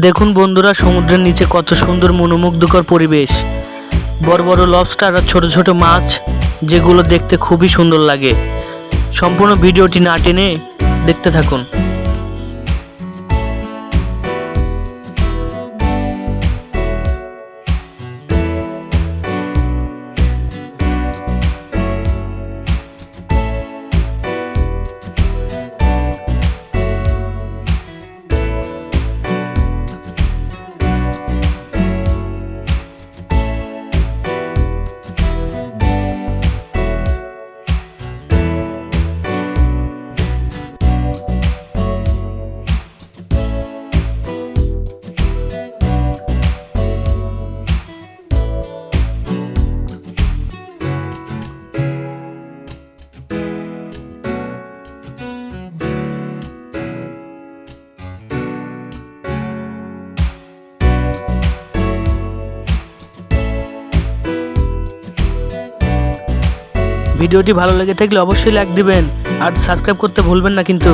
দেখুন বন্ধুরা, সমুদ্রের নিচে কত সুন্দর মনোমুগ্ধকর পরিবেশ। বড় বড় লবস্টার আর ছোট ছোট মাছ, যেগুলো দেখতে খুবই সুন্দর লাগে। সম্পূর্ণ ভিডিওটি না টেনে দেখতে থাকুন। ভিডিওটি ভালো লেগে থাকলে অবশ্যই লাইক দিবেন আর সাবস্ক্রাইব করতে ভুলবেন না কিন্তু।